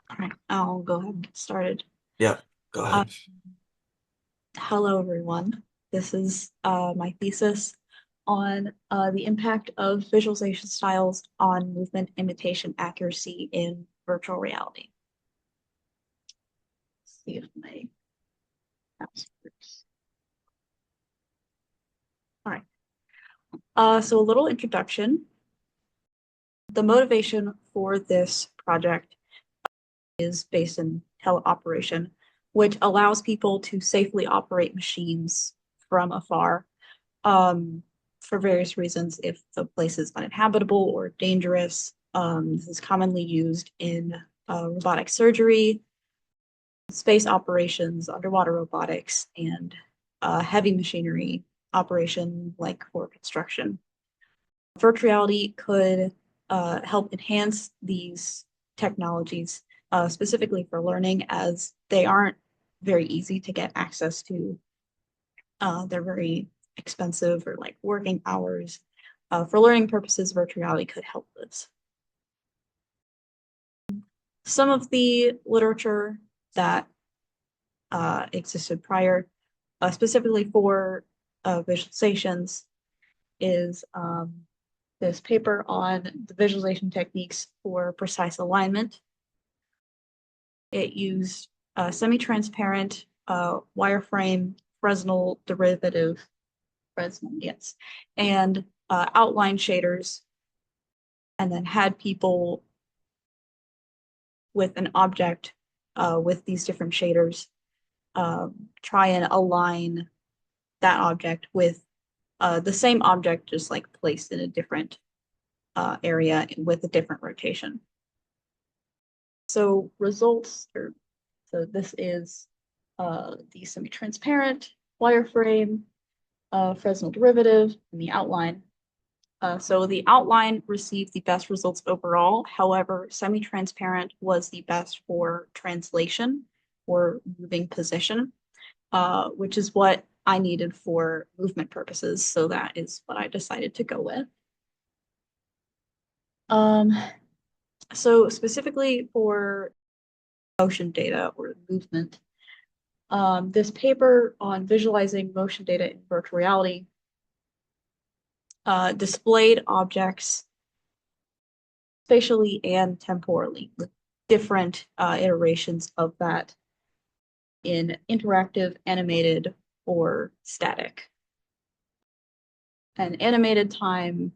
All right, I'll go ahead and get started. Yeah, go Uh, ahead. Hello, everyone. This is my thesis on the impact of visualization styles on movement imitation accuracy in virtual reality. Let's see if my mouse works. All right. So a little introduction. The motivation for this project is based in teleoperation, which allows people to safely operate machines from afar for various reasons. If the place is uninhabitable or dangerous, this is commonly used in robotic surgery, space operations, underwater robotics, and heavy machinery operation like for construction. Virtual reality could help enhance these technologies, specifically for learning, as they aren't very easy to get access to. They're very expensive or like working hours. For learning purposes, virtual reality could help this. Some of the literature that existed prior, specifically for visualizations, is this paper on the visualization techniques for precise alignment. It used semi-transparent wireframe Fresnel derivative, Fresnel, yes, and outline shaders, and then had people with an object with these different shaders try and align that object with the same object, just like placed in a different area with a different rotation. So results, so this is the semi-transparent wireframe, Fresnel derivative, and the outline. So the outline received the best results overall. However, semi-transparent was the best for translation or moving position, which is what I needed for movement purposes. So that is what I decided to go with. Um, so specifically for motion data or movement, this paper on visualizing motion data in virtual reality displayed objects spatially and temporally with different iterations of that in interactive, animated, or static. And animated time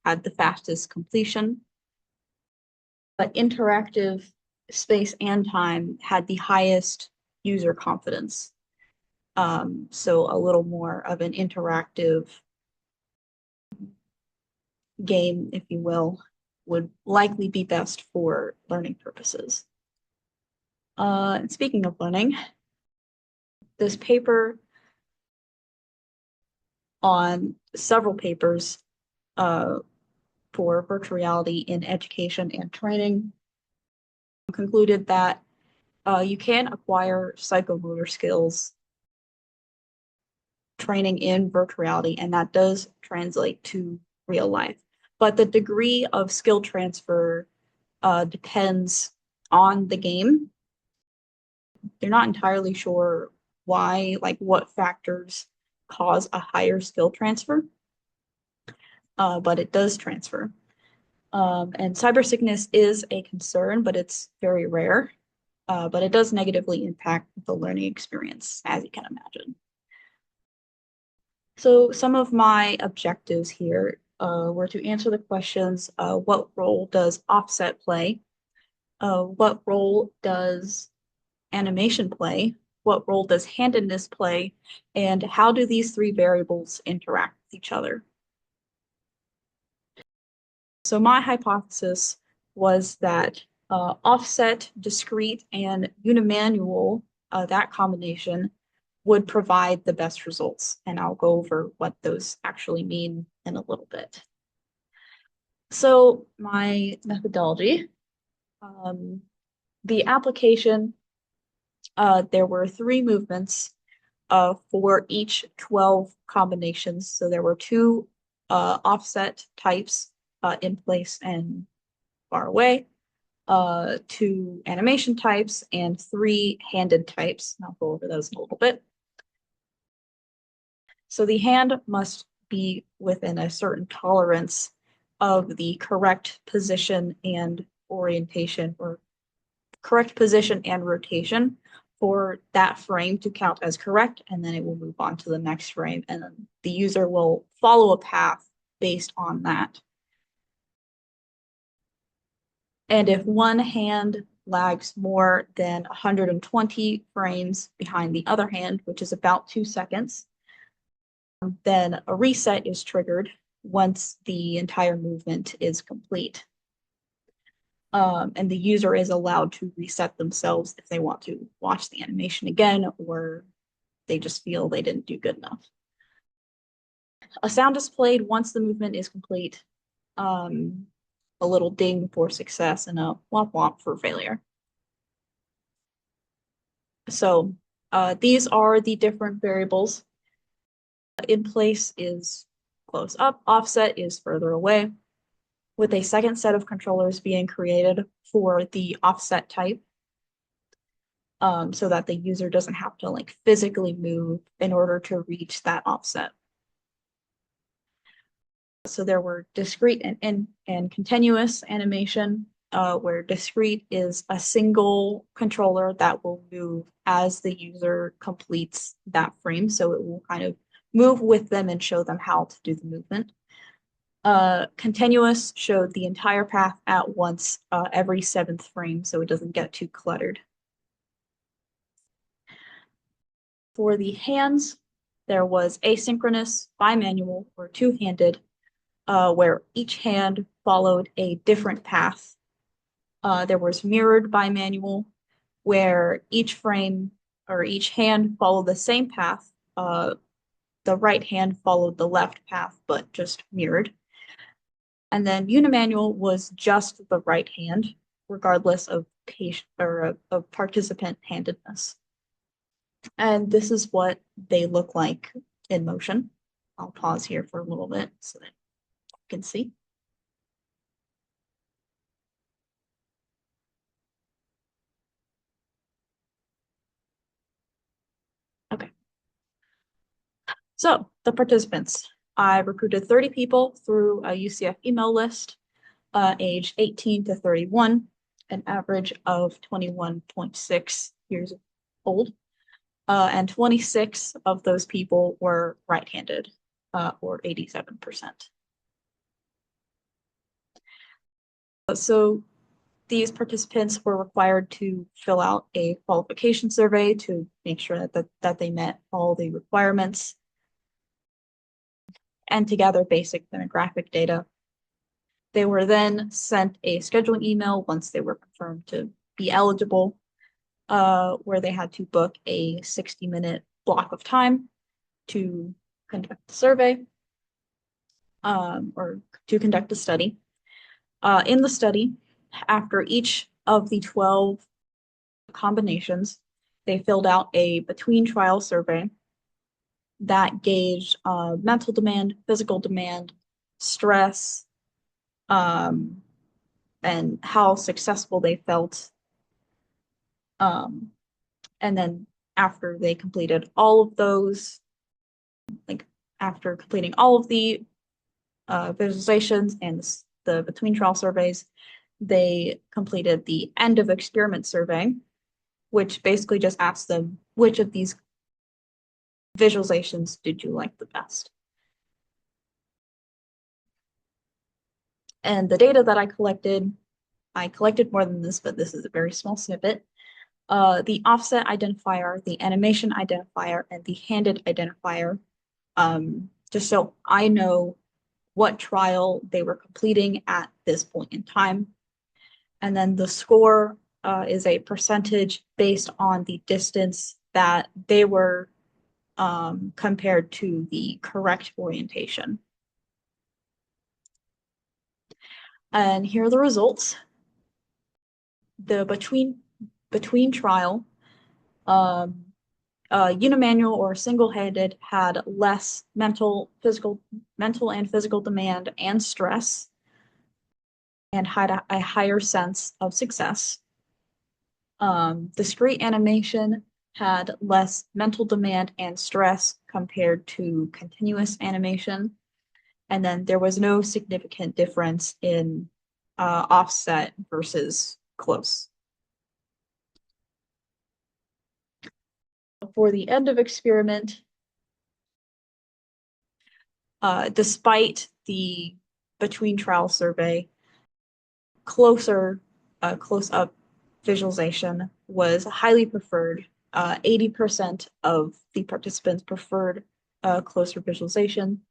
had the fastest completion, but interactive space and time had the highest user confidence. So a little more of an interactive game, if you will, would likely be best for learning purposes. And speaking of learning, this paper on several papers uh, for virtual reality in education and training concluded that you can acquire psychomotor skills training in virtual reality, and that does translate to real life. But the degree of skill transfer depends on the game. They're not entirely sure why, like what factors cause a higher skill transfer, but it does transfer. And cyber sickness is a concern, but it's very rare. But it does negatively impact the learning experience, as you can imagine. So some of my objectives here were to answer the questions, what role does offset play? What role does animation play? What role does handedness play? And how do these three variables interact with each other? So my hypothesis was that offset, discrete, and unimanual, that combination, would provide the best results. And I'll go over what those actually mean in a little bit. So my methodology, um, the application, there were three movements for each 12 combinations. So there were two offset types in place and far away. 2 animation types, and 3 handed types. And I'll go over those in a little bit. So the hand must be within a certain tolerance of the correct position and orientation, or correct position and rotation for that frame to count as correct, and then it will move on to the next frame, and then the user will follow a path based on that. And if one hand lags more than 120 frames behind the other hand, which is about 2 seconds, then a reset is triggered once the entire movement is complete. And the user is allowed to reset themselves if they want to watch the animation again, or they just feel they didn't do good enough. A sound is played once the movement is complete. A little ding for success and a womp womp for failure. So these are the different variables. In place is close up, offset is further away, with a second set of controllers being created for the offset type, so that the user doesn't have to like physically move in order to reach that offset. So there were discrete and continuous animation, where discrete is a single controller that will move as the user completes that frame. So it will kind of move with them and show them how to do the movement. Continuous showed the entire path at once, every 7th frame, so it doesn't get too cluttered. For the hands, there was asynchronous, bimanual, or two-handed, where each hand followed a different path. There was mirrored bimanual, where each frame or each hand followed the same path. The right hand followed the left path, but just mirrored. And then unimanual was just the right hand, regardless of patient or of participant handedness. And this is what they look like in motion. I'll pause here for a little bit so that you can see. Okay. So the participants, I recruited 30 people through a UCF email list, aged 18 to 31, an average of 21.6 years old. And 26 of those people were right-handed, or 87%. So these participants were required to fill out a qualification survey to make sure that they met all the requirements and to gather basic demographic data. They were then sent a scheduling email once they were confirmed to be eligible, where they had to book a 60-minute block of time to conduct the survey, or to conduct a study. In the study, after each of the 12 combinations, they filled out a between trial survey that gauged mental demand, physical demand, stress, and how successful they felt. And then after they completed all of those, like after completing all of the visualizations and the between trial surveys, they completed the end of experiment survey, which basically just asked them which of these visualizations did you like the best. And the data that I collected more than this, but this is a very small snippet. The offset identifier, the animation identifier, and the handed identifier, just so I know what trial they were completing at this point in time. And then the score is a percentage based on the distance that they were compared to the correct orientation. And here are the results. The between trial, unimanual or single-handed had less mental and physical demand and stress. and had a higher sense of success. Discrete animation had less mental demand and stress compared to continuous animation. And then there was no significant difference in offset versus close. For the end of experiment, despite the between trial survey, closer close-up visualization was highly preferred. 80% of the participants preferred closer visualization.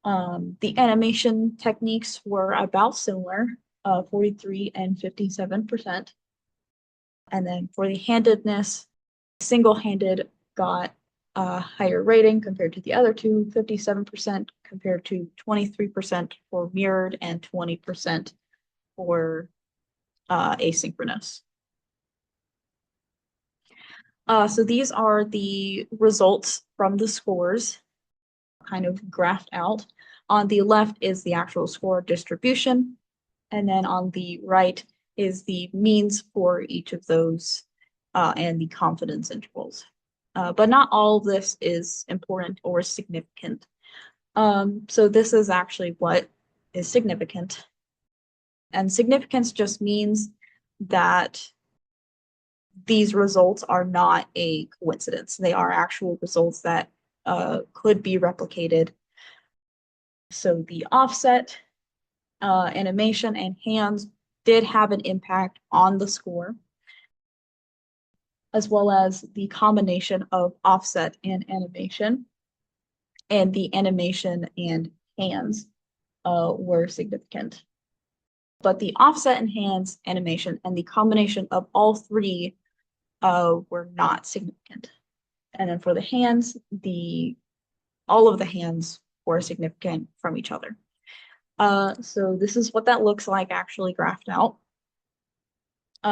The animation techniques were about similar, 43 and 57%. And then for the handedness, single-handed got a higher rating compared to the other two, 57% compared to 23% for mirrored and 20% for asynchronous. So these are the results from the scores, kind of graphed out. On the left is the actual score distribution, and then on the right is the means for each of those and the confidence intervals. But not all of this is important or significant. So this is actually what is significant. And significance just means that these results are not a coincidence. They are actual results that could be replicated. So the offset, animation, and hands did have an impact on the score, as well as the combination of offset and animation. And the animation and hands were significant. But the offset and hands, animation, and the combination of all three were not significant. And then for the hands, all of the hands were significant from each other. So this is what that looks like actually graphed out.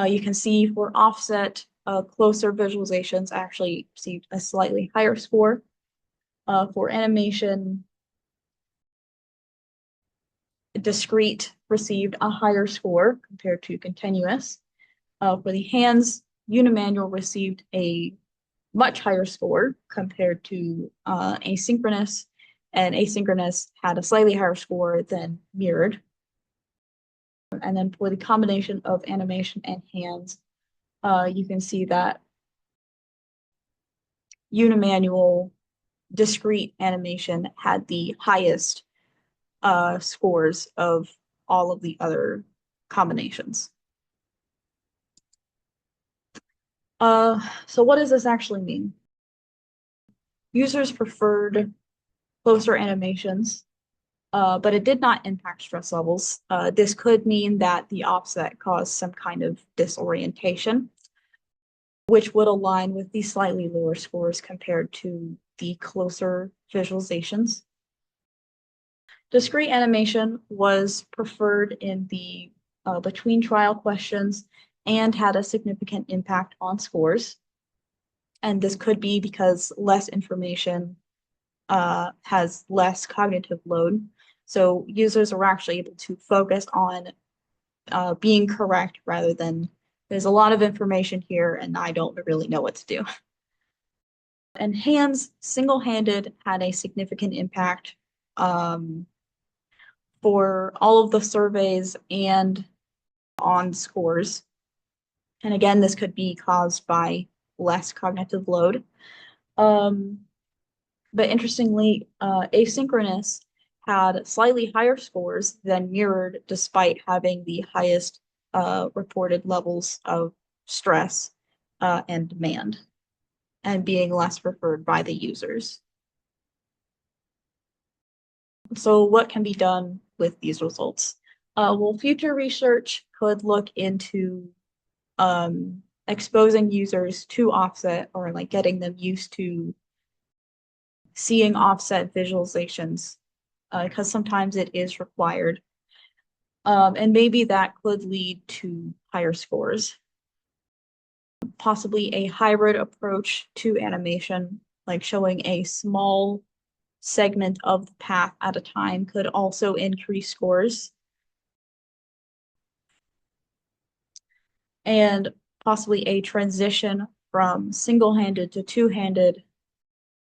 You can see for offset, closer visualizations actually received a slightly higher score. For animation, discrete received a higher score compared to continuous. For the hands, unimanual received a much higher score compared to asynchronous, and asynchronous had a slightly higher score than mirrored. And then for the combination of animation and hands, you can see that unimanual discrete animation had the highest scores of all of the other combinations. So what does this actually mean? Users preferred closer animations, but it did not impact stress levels. This could mean that the offset caused some kind of disorientation, which would align with the slightly lower scores compared to the closer visualizations. Discrete animation was preferred in the between trial questions and had a significant impact on scores. And this could be because less information has less cognitive load. So users are actually able to focus on being correct rather than there's a lot of information here and I don't really know what to do. And hands, single-handed, had a significant impact for all of the surveys and on scores. And again, this could be caused by less cognitive load. But interestingly, asynchronous had slightly higher scores than mirrored despite having the highest reported levels of stress and demand and being less preferred by the users. So what can be done with these results? Well, future research could look into exposing users to offset or like getting them used to seeing offset visualizations because sometimes it is required. And maybe that could lead to higher scores. Possibly a hybrid approach to animation, like showing a small segment of the path at a time, could also increase scores. and possibly a transition from single-handed to two-handed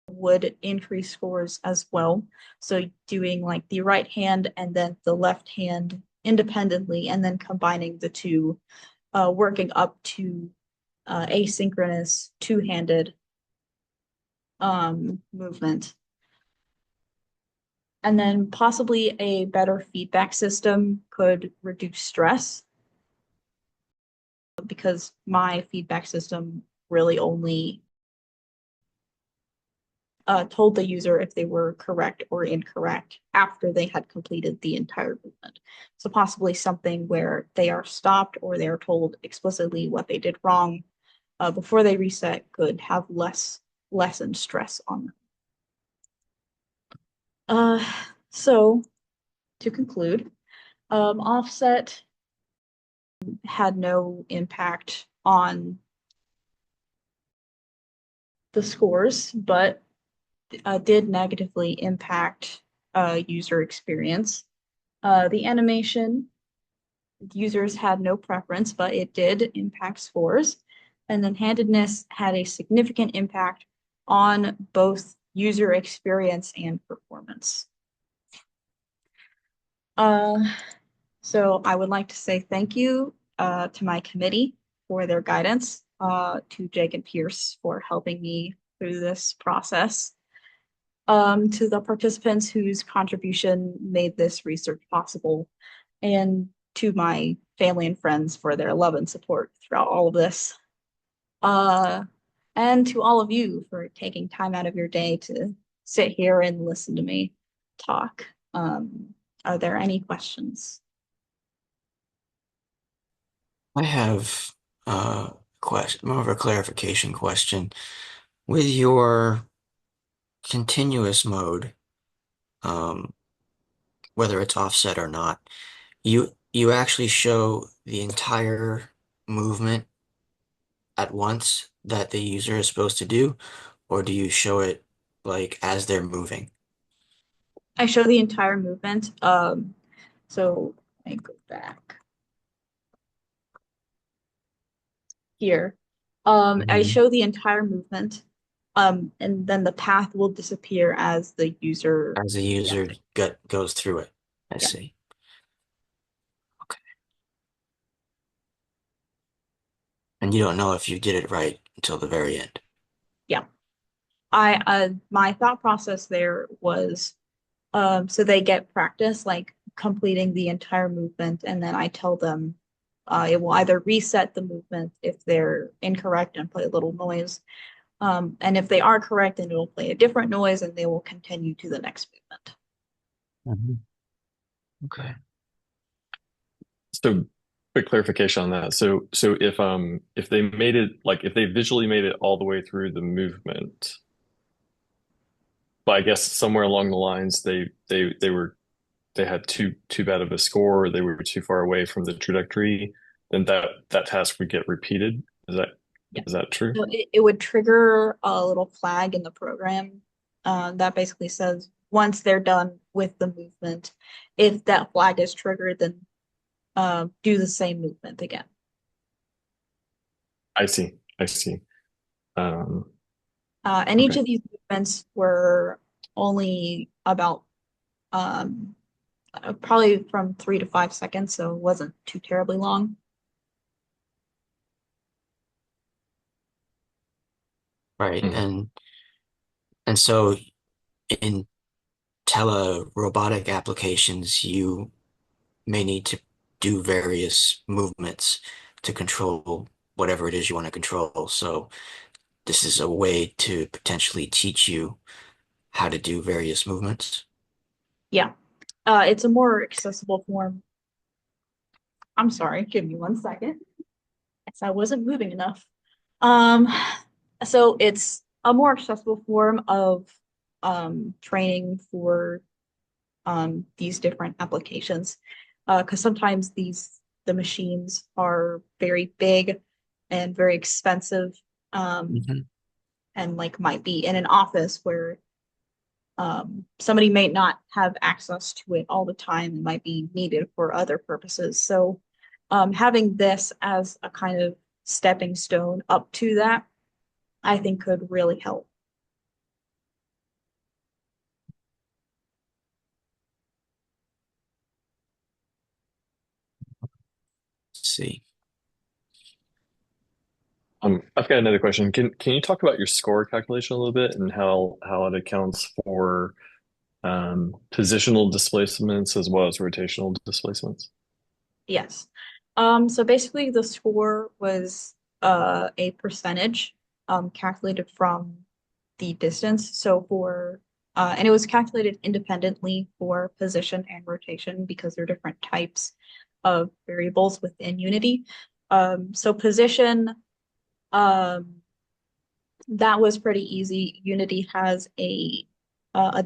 would increase scores as well. So doing like the right hand and then the left hand independently, and then combining the two, working up to asynchronous two-handed movement. And then possibly a better feedback system could reduce stress, because my feedback system really only told the user if they were correct or incorrect after they had completed the entire movement. So possibly something where they are stopped or they are told explicitly what they did wrong before they reset could have lessened stress on them. So to conclude, offset had no impact on the scores, but did negatively impact user experience. The animation, users had no preference, but it did impact scores. And then handedness had a significant impact on both user experience and performance. So I would like to say thank you to my committee for their guidance, to Jake and Pierce for helping me through this process, to the participants whose contribution made this research possible, and to my family and friends for their love and support throughout all of this. And to all of you for taking time out of your day to sit here and listen to me talk. Are there any questions? I have a question, more of a clarification question. With your continuous mode, um, whether it's offset or not, you actually show the entire movement at once that the user is supposed to do, or do you show it like as they're moving? I show the entire movement. So let me go back here. I Mhm. show the entire movement, and then the path will disappear as the user. As the Yeah, user goes through it. I yeah, see. Okay. And you don't know if you did it right until the very end. yeah. My thought process there was, so they get practice like completing the entire movement, and then I tell them it will either reset the movement if they're incorrect and play a little noise. And if they are correct, then it will play a different noise and they will continue to the next movement. Mhm. Okay. So, quick clarification on that. So if they made it like if they visually made it all the way through the movement, but I guess somewhere along the lines they had too bad of a score, or they were too far away from the trajectory, then that task would get repeated. Yeah. Is that true? So it would trigger a little flag in the program that basically says once they're done with the movement, if that flag is triggered, then do the same movement again. I see. I see. Um, And each okay. of these movements were only about probably from 3 to 5 seconds, so it wasn't too terribly long. Right. Mhm. And so in tele-robotic applications, you may need to do various movements to control whatever it is you want to control. So this is a way to potentially teach you how to do various movements. Yeah. It's a more accessible form. I'm sorry, give me 1 second. Yes, I wasn't moving enough. Um, so it's a more accessible form of training for these different applications. Because sometimes the machines are very big and very expensive, um, Mhm. and like might be in an office where somebody may not have access to it all the time and might be needed for other purposes. So Having this as a kind of stepping stone up to that, I think could really help. Let's see. I've got another question. Can you talk about your score calculation a little bit and how it accounts for positional displacements as well as rotational displacements? Yes. So basically the score was a percentage calculated from the distance. So for and it was calculated independently for position and rotation because they're different types of variables within Unity. So position, um, that was pretty easy. Unity has a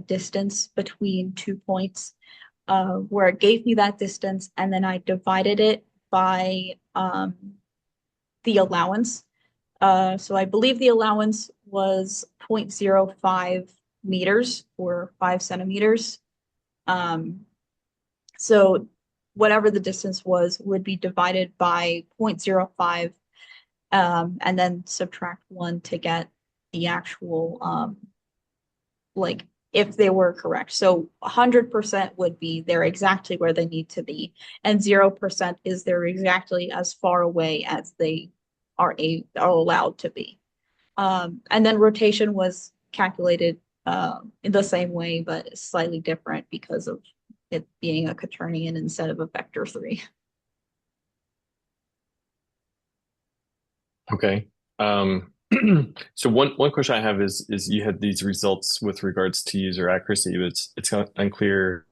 distance between 2 points where it gave me that distance, and then I divided it by the allowance. So I believe the allowance was 0.05 meters or 5 centimeters. Um, so whatever the distance was would be divided by 0.05 and then subtract 1 to get the actual like if they were correct. So 100% would be they're exactly where they need to be, and 0% is they're exactly as far away as they are allowed to be. And then rotation was calculated in the same way, but slightly different because of it being a quaternion instead of a vector 3. Okay. So one question I have is you had these results with regards to user accuracy, but it's kind of unclear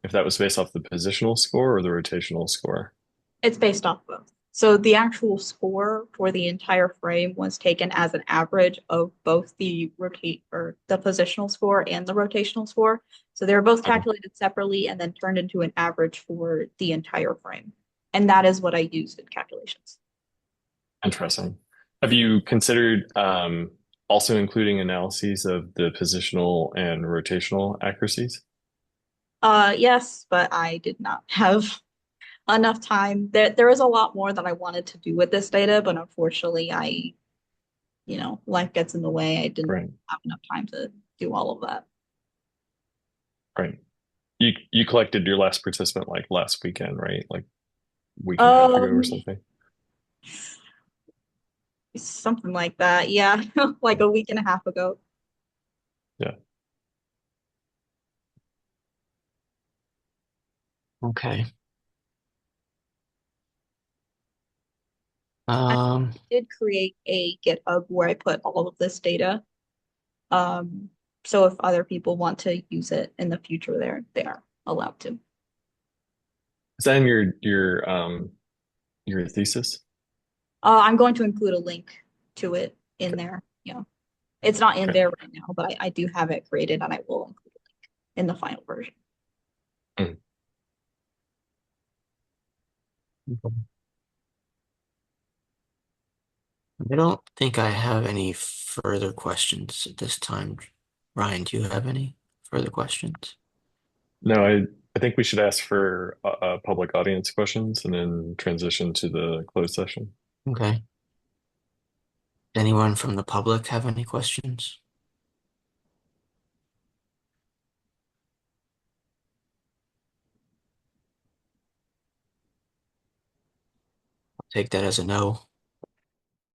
if that was based off the positional score or the rotational score. It's based off both. So the actual score for the entire frame was taken as an average of both the rotate or the positional score and the rotational score. So they were both Okay. calculated separately and then turned into an average for the entire frame. And that is what I used in calculations. Interesting. Have you considered also including analyses of the positional and rotational accuracies? Yes, but I did not have enough time. There is a lot more that I wanted to do with this data, but unfortunately life gets in the way. I didn't Right, have enough time to do all of that. right. You collected your last participant like last weekend, right? Like week and a half ago or Um, something. Something like that. Yeah, like a week and a half ago. Yeah. Okay. I Um, did create a GitHub where I put all of this data. Um, so if other people want to use it in the future, they are allowed to. Is that in your thesis? I'm going to include a link to it in Okay. there. Yeah, it's not in Okay. there right now, but I do have it created, and I will include a link in the final version. Mm. I don't think I have any further questions at this time. Ryan, do you have any further questions? No, I think we should ask for public audience questions and then transition to the closed session. Okay. Anyone from the public have any questions? I'll take that as a no.